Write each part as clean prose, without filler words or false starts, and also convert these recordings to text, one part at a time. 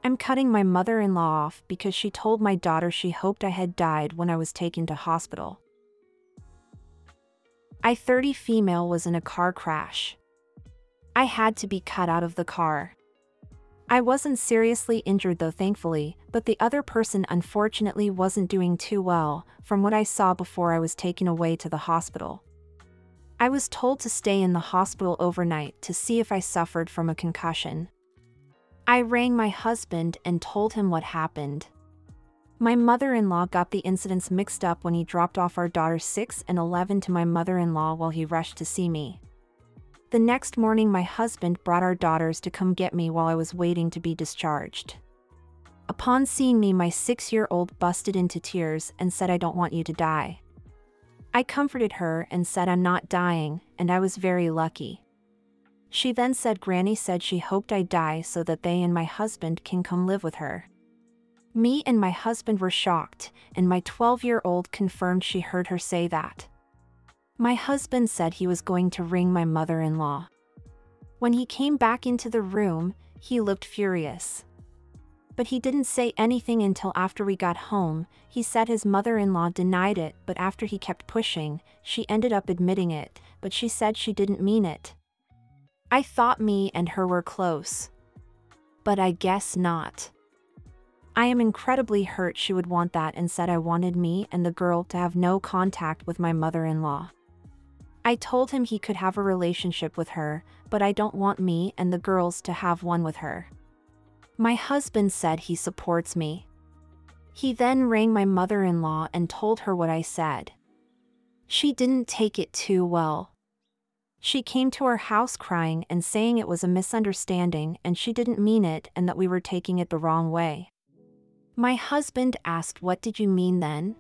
I'm cutting my mother-in-law off because she told my daughter she hoped I had died when I was taken to hospital. I-30 female was in a car crash. I had to be cut out of the car. I wasn't seriously injured though, thankfully, but the other person unfortunately wasn't doing too well, from what I saw before I was taken away to the hospital. I was told to stay in the hospital overnight to see if I suffered from a concussion. I rang my husband and told him what happened. My mother-in-law got the incidents mixed up when he dropped off our daughters 6 and 11 to my mother-in-law while he rushed to see me. The next morning my husband brought our daughters to come get me while I was waiting to be discharged. Upon seeing me, my 6-year-old busted into tears and said, "I don't want you to die." I comforted her and said I'm not dying, and I was very lucky. She then said Granny said she hoped I die so that they and my husband can come live with her. Me and my husband were shocked, and my 12-year-old confirmed she heard her say that. My husband said he was going to ring my mother-in-law. When he came back into the room, he looked furious. But he didn't say anything until after we got home. He said his mother-in-law denied it, but after he kept pushing, she ended up admitting it, but she said she didn't mean it. I thought me and her were close. But I guess not. I am incredibly hurt she would want that and said I wanted me and the girl to have no contact with my mother-in-law. I told him he could have a relationship with her, but I don't want me and the girls to have one with her. My husband said he supports me. He then rang my mother-in-law and told her what I said. She didn't take it too well. She came to our house crying and saying it was a misunderstanding and she didn't mean it and that we were taking it the wrong way. My husband asked, "What did you mean then?"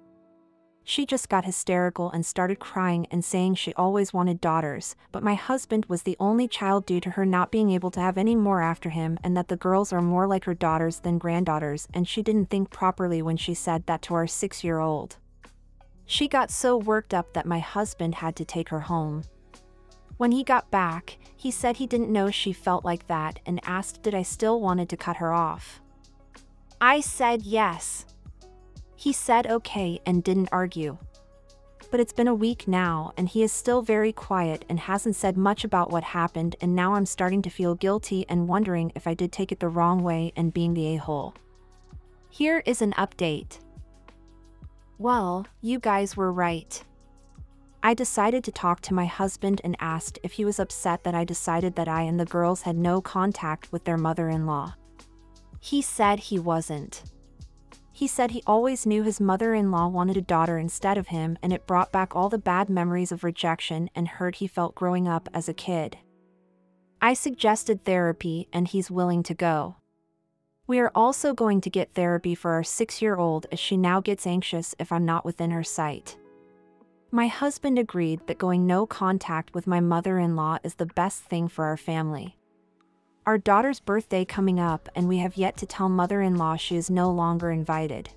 She just got hysterical and started crying and saying she always wanted daughters, but my husband was the only child due to her not being able to have any more after him, and that the girls are more like her daughters than granddaughters, and she didn't think properly when she said that to our 6-year-old. She got so worked up that my husband had to take her home. When he got back, he said he didn't know she felt like that and asked did I still wanted to cut her off. I said yes. He said okay and didn't argue. But it's been a week now and he is still very quiet and hasn't said much about what happened, and now I'm starting to feel guilty and wondering if I did take it the wrong way and being the a-hole. Here is an update. Well, you guys were right. I decided to talk to my husband and asked if he was upset that I decided that I and the girls had no contact with their mother-in-law. He said he wasn't. He said he always knew his mother-in-law wanted a daughter instead of him, and it brought back all the bad memories of rejection and hurt he felt growing up as a kid. I suggested therapy and he's willing to go. We are also going to get therapy for our 6-year-old as she now gets anxious if I'm not within her sight. My husband agreed that going no contact with my mother-in-law is the best thing for our family. Our daughter's birthday coming up and we have yet to tell mother-in-law she is no longer invited.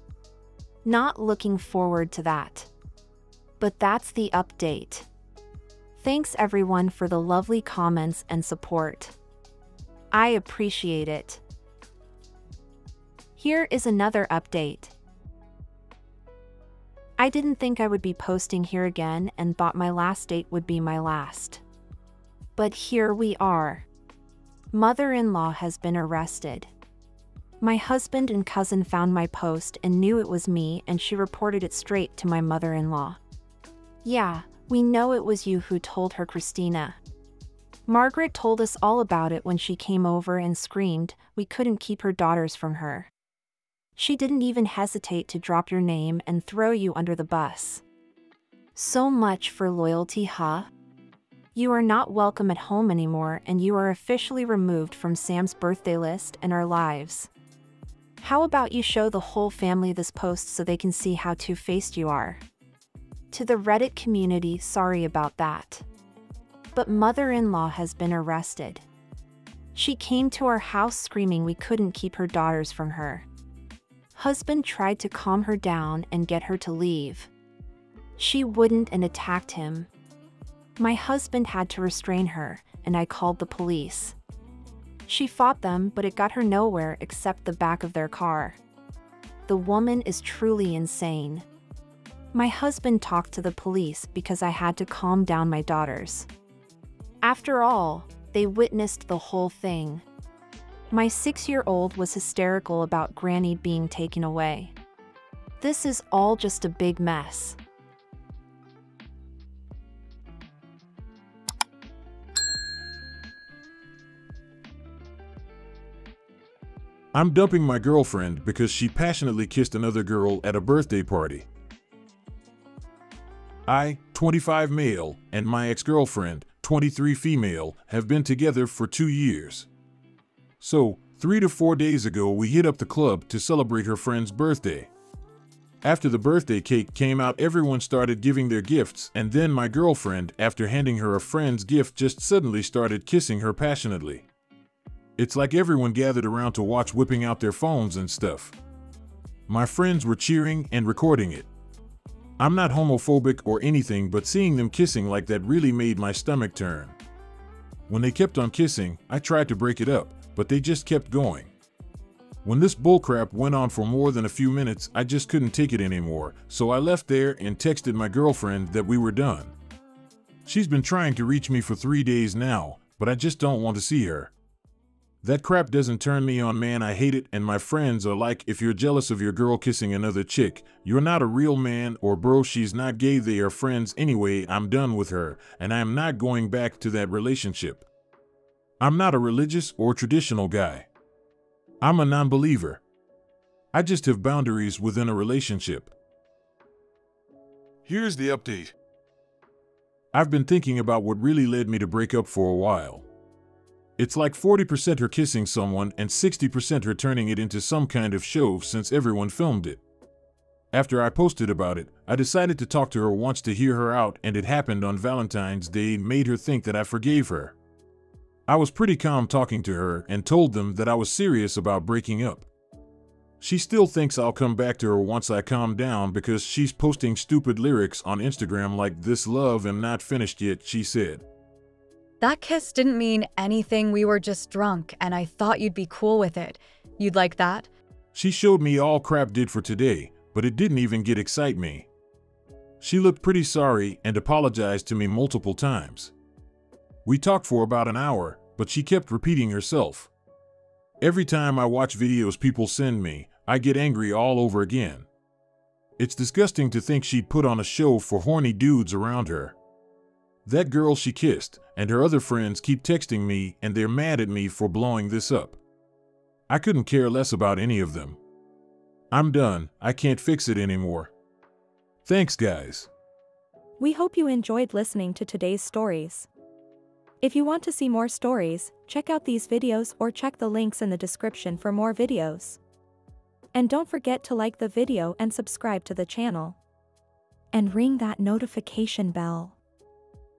Not looking forward to that. But that's the update. Thanks everyone for the lovely comments and support. I appreciate it. Here is another update. I didn't think I would be posting here again and thought my last date would be my last. But here we are. Mother-in-law has been arrested. My husband and cousin found my post and knew it was me, and she reported it straight to my mother-in-law. Yeah, we know it was you who told her, Christina. Margaret told us all about it when she came over and screamed we couldn't keep her daughters from her. She didn't even hesitate to drop your name and throw you under the bus. So much for loyalty, huh? You are not welcome at home anymore and you are officially removed from Sam's birthday list and our lives. How about you show the whole family this post so they can see how two-faced you are? To the Reddit community, sorry about that. But mother-in-law has been arrested. She came to our house screaming we couldn't keep her daughters from her. Husband tried to calm her down and get her to leave. She wouldn't and attacked him. My husband had to restrain her, and I called the police. She fought them, but it got her nowhere except the back of their car. The woman is truly insane. My husband talked to the police because I had to calm down my daughters. After all, they witnessed the whole thing. My 6-year-old was hysterical about Granny being taken away. This is all just a big mess. I'm dumping my girlfriend because she passionately kissed another girl at a birthday party. I, 25 male, and my ex-girlfriend, 23 female, have been together for 2 years. So, 3 to 4 days ago we hit up the club to celebrate her friend's birthday. After the birthday cake came out, everyone started giving their gifts, and then my girlfriend, after handing her a friend's gift, just suddenly started kissing her passionately. It's like everyone gathered around to watch, whipping out their phones and stuff. My friends were cheering and recording it. I'm not homophobic or anything, but seeing them kissing like that really made my stomach turn. When they kept on kissing, I tried to break it up, but they just kept going. When this bullcrap went on for more than a few minutes, I just couldn't take it anymore, so I left there and texted my girlfriend that we were done. She's been trying to reach me for 3 days now, but I just don't want to see her. That crap doesn't turn me on, man. I hate it, and my friends are like, if you're jealous of your girl kissing another chick, you're not a real man, or bro, she's not gay, they are friends anyway. I'm done with her, and I am not going back to that relationship. I'm not a religious or traditional guy. I'm a non-believer. I just have boundaries within a relationship. Here's the update. I've been thinking about what really led me to break up for a while. It's like 40% her kissing someone and 60% her turning it into some kind of show since everyone filmed it. After I posted about it, I decided to talk to her once to hear her out, and it happened on Valentine's Day, made her think that I forgave her. I was pretty calm talking to her and told them that I was serious about breaking up. She still thinks I'll come back to her once I calm down because she's posting stupid lyrics on Instagram like, "This love am not finished yet," she said. That kiss didn't mean anything, we were just drunk, and I thought you'd be cool with it. You'd like that? She showed me all crap did for today, but it didn't even excite me. She looked pretty sorry and apologized to me multiple times. We talked for about an hour, but she kept repeating herself. Every time I watch videos people send me, I get angry all over again. It's disgusting to think she'd put on a show for horny dudes around her. That girl she kissed and her other friends keep texting me, and they're mad at me for blowing this up. I couldn't care less about any of them. I'm done. I can't fix it anymore. Thanks, guys. We hope you enjoyed listening to today's stories. If you want to see more stories, check out these videos or check the links in the description for more videos. And don't forget to like the video and subscribe to the channel. And ring that notification bell.